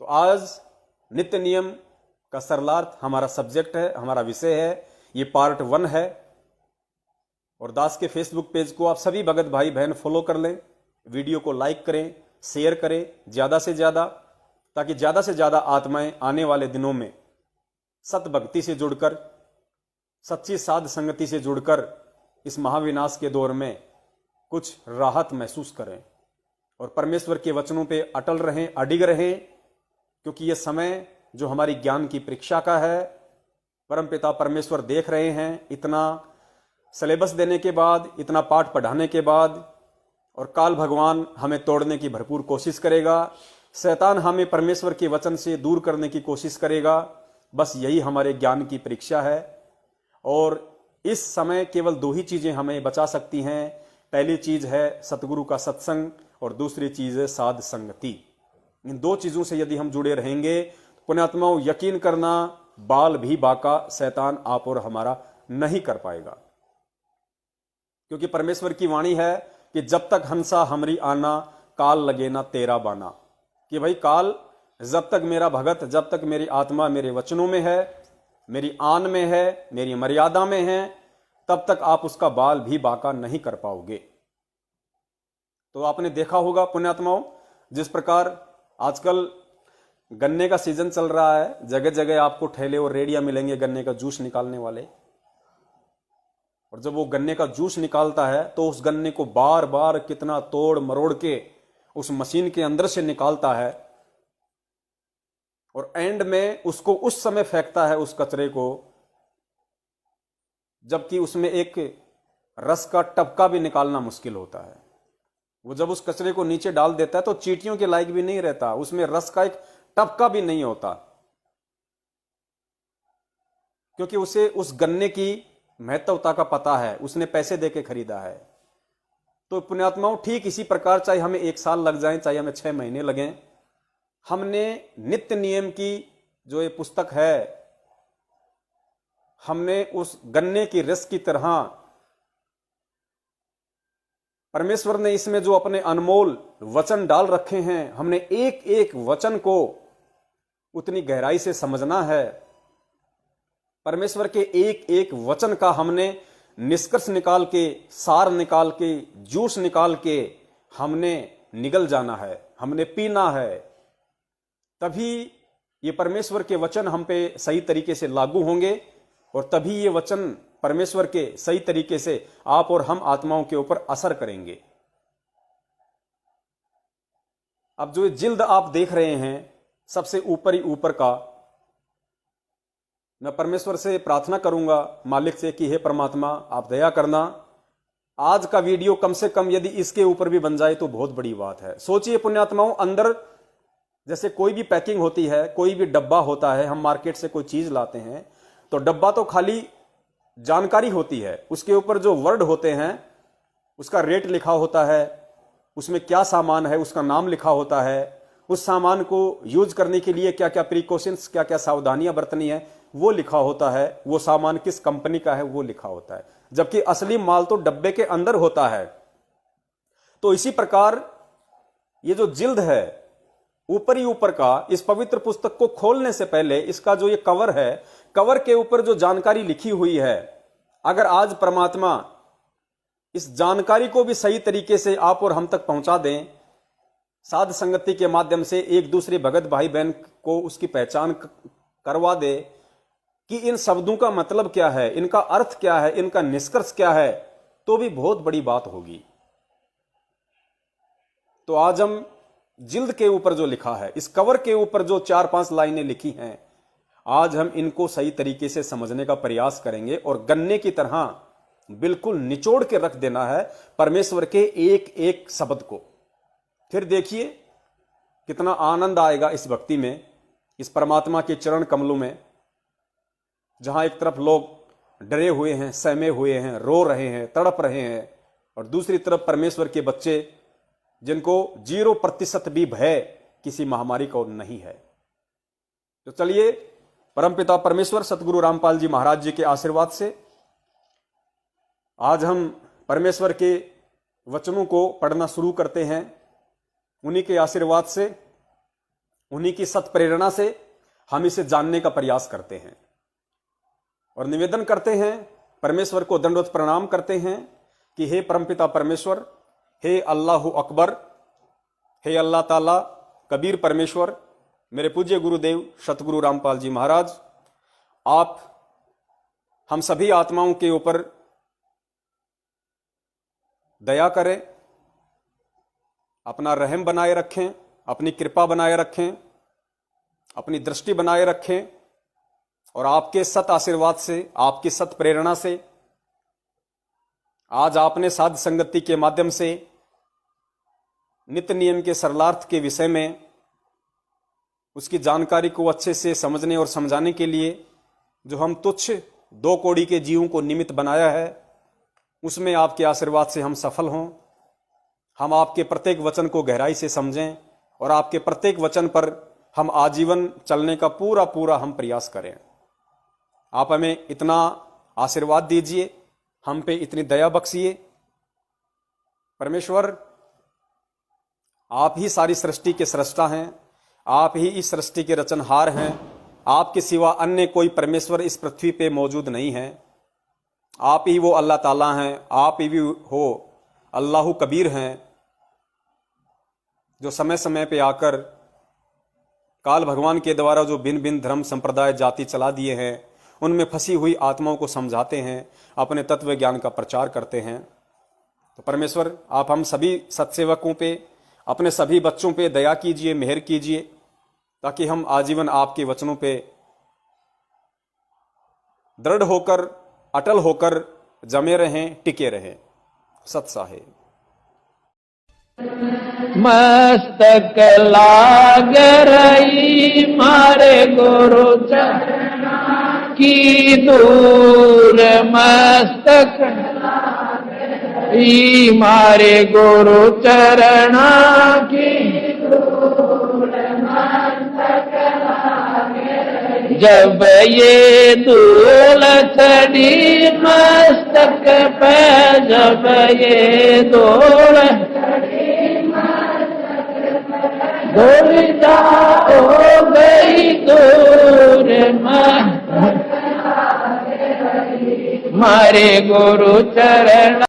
तो आज नित्य नियम का सरलार्थ हमारा सब्जेक्ट है, हमारा विषय है। ये पार्ट 1 है। और दास के फेसबुक पेज को आप सभी भगत भाई बहन फॉलो कर लें, वीडियो को लाइक करें, शेयर करें ज़्यादा से ज़्यादा, ताकि ज़्यादा से ज़्यादा आत्माएं आने वाले दिनों में सत भक्ति से जुड़कर, सच्ची साध संगति से जुड़कर इस महाविनाश के दौर में कुछ राहत महसूस करें और परमेश्वर के वचनों पे अटल रहें, अडिग रहें, क्योंकि ये समय जो हमारी ज्ञान की परीक्षा का है, परमपिता परमेश्वर देख रहे हैं। इतना सिलेबस देने के बाद, इतना पाठ पढ़ाने के बाद, और काल भगवान हमें तोड़ने की भरपूर कोशिश करेगा, शैतान हमें परमेश्वर के वचन से दूर करने की कोशिश करेगा। बस यही हमारे ज्ञान की परीक्षा है। और इस समय केवल 2 ही चीजें हमें बचा सकती हैं। पहली चीज है सतगुरु का सत्संग और दूसरी चीज है साध संगति। इन 2 चीजों से यदि हम जुड़े रहेंगे, पुण्यात्माओं यकीन करना, बाल भी बाका शैतान आप और हमारा नहीं कर पाएगा। क्योंकि परमेश्वर की वाणी है कि जब तक हंसा हमरी आना, काल लगे ना तेरा बाना। कि भाई काल जब तक मेरा भगत, जब तक मेरी आत्मा मेरे वचनों में है, मेरी आन में है, मेरी मर्यादा में है, तब तक आप उसका बाल भी बाका नहीं कर पाओगे। तो आपने देखा होगा पुण्यात्माओं, जिस प्रकार आजकल गन्ने का सीजन चल रहा है, जगह जगह आपको ठेले और रेडियां मिलेंगे गन्ने का जूस निकालने वाले। और जब वो गन्ने का जूस निकालता है तो उस गन्ने को बार बार कितना तोड़ मरोड़ के उस मशीन के अंदर से निकालता है, और एंड में उसको उस समय फेंकता है उस कचरे को, जबकि उसमें एक रस का टपका भी निकालना मुश्किल होता है। वो जब उस कचरे को नीचे डाल देता है तो चींटियों के लायक भी नहीं रहता, उसमें रस का एक टपका भी नहीं होता, क्योंकि उसे उस गन्ने की महत्वता का पता है, उसने पैसे देके खरीदा है। तो पुण्यात्माओं ठीक इसी प्रकार, चाहे हमें 1 साल लग जाए, चाहे हमें 6 महीने लगें, हमने नित्य नियम की जो ये पुस्तक है, हमने उस गन्ने की रस की तरह परमेश्वर ने इसमें जो अपने अनमोल वचन डाल रखे हैं, हमने एक एक वचन को उतनी गहराई से समझना है। परमेश्वर के एक एक वचन का हमने निष्कर्ष निकाल के, सार निकाल के, जूस निकाल के हमने निगल जाना है, हमने पीना है। तभी ये परमेश्वर के वचन हम पे सही तरीके से लागू होंगे, और तभी ये वचन परमेश्वर के सही तरीके से आप और हम आत्माओं के ऊपर असर करेंगे। अब जो ये जिल्द आप देख रहे हैं सबसे ऊपर ही ऊपर का, मैं परमेश्वर से प्रार्थना करूंगा मालिक से कि हे परमात्मा आप दया करना, आज का वीडियो कम से कम यदि इसके ऊपर भी बन जाए तो बहुत बड़ी बात है। सोचिए पुण्यात्माओं, अंदर जैसे कोई भी पैकिंग होती है, कोई भी डब्बा होता है, हम मार्केट से कोई चीज लाते हैं तो डब्बा तो खाली जानकारी होती है, उसके ऊपर जो वर्ड होते हैं, उसका रेट लिखा होता है, उसमें क्या सामान है उसका नाम लिखा होता है, उस सामान को यूज करने के लिए क्या क्या प्रिकॉशंस, क्या क्या सावधानियां बरतनी है वो लिखा होता है, वो सामान किस कंपनी का है वो लिखा होता है, जबकि असली माल तो डब्बे के अंदर होता है। तो इसी प्रकार ये जो जिल्द है ऊपर ही ऊपर का, इस पवित्र पुस्तक को खोलने से पहले इसका जो ये कवर है, कवर के ऊपर जो जानकारी लिखी हुई है, अगर आज परमात्मा इस जानकारी को भी सही तरीके से आप और हम तक पहुंचा दें, साध संगति के माध्यम से एक दूसरे भगत भाई बहन को उसकी पहचान करवा दे कि इन शब्दों का मतलब क्या है, इनका अर्थ क्या है, इनका निष्कर्ष क्या है, तो भी बहुत बड़ी बात होगी। तो आज हम जिल्द के ऊपर जो लिखा है, इस कवर के ऊपर जो 4-5 लाइनें लिखी हैं, आज हम इनको सही तरीके से समझने का प्रयास करेंगे और गन्ने की तरह बिल्कुल निचोड़ के रख देना है परमेश्वर के एक एक शब्द को। फिर देखिए कितना आनंद आएगा इस भक्ति में, इस परमात्मा के चरण कमलों में, जहां एक तरफ लोग डरे हुए हैं, सहमे हुए हैं, रो रहे हैं, तड़प रहे हैं, और दूसरी तरफ परमेश्वर के बच्चे जिनको 0% भी भय किसी महामारी को नहीं है। तो चलिए परमपिता परमेश्वर सतगुरु रामपाल जी महाराज जी के आशीर्वाद से आज हम परमेश्वर के वचनों को पढ़ना शुरू करते हैं। उन्हीं के आशीर्वाद से उन्हीं की सत प्रेरणा से हम इसे जानने का प्रयास करते हैं और निवेदन करते हैं, परमेश्वर को दंडवत प्रणाम करते हैं कि हे परमपिता परमेश्वर, हे अल्लाहु अकबर, हे अल्लाह ताला कबीर परमेश्वर, मेरे पूज्य गुरुदेव सतगुरु रामपाल जी महाराज, आप हम सभी आत्माओं के ऊपर दया करें, अपना रहम बनाए रखें, अपनी कृपा बनाए रखें, अपनी दृष्टि बनाए रखें और आपके सत आशीर्वाद से, आपकी सत प्रेरणा से आज आपने साध संगति के माध्यम से नित्य नियम के सरलार्थ के विषय में उसकी जानकारी को अच्छे से समझने और समझाने के लिए जो हम तुच्छ 2 कौड़ी के जीवों को निमित्त बनाया है, उसमें आपके आशीर्वाद से हम सफल हों। हम आपके प्रत्येक वचन को गहराई से समझें और आपके प्रत्येक वचन पर हम आजीवन चलने का पूरा पूरा हम प्रयास करें। आप हमें इतना आशीर्वाद दीजिए, हम पे इतनी दया बख्शिए। परमेश्वर, आप ही सारी सृष्टि के सृष्टा हैं, आप ही इस सृष्टि के रचनहार हैं। आपके सिवा अन्य कोई परमेश्वर इस पृथ्वी पे मौजूद नहीं है। आप ही वो अल्लाह ताला हैं, आप ही हो अल्लाहु कबीर हैं, जो समय समय पे आकर काल भगवान के द्वारा जो भिन्न भिन्न धर्म संप्रदाय जाति चला दिए हैं, उनमें फंसी हुई आत्माओं को समझाते हैं, अपने तत्व ज्ञान का प्रचार करते हैं। तो परमेश्वर, आप हम सभी सत्सेवकों पे, अपने सभी बच्चों पे दया कीजिए, मेहर कीजिए, ताकि हम आजीवन आपके वचनों पे दृढ़ होकर, अटल होकर जमे रहें, टिके रहें। सत साहेब। मस्तक लाग रही मारे गुरु चरणा की दूर, मस्तक लाग मारे गुरु चरणा की दूर, मस्तक लाग रही। जब ये धूल चढ़ी मस्तक पे, जब ये धूल धूलिता हो गई दूर, मारे गुरु चरण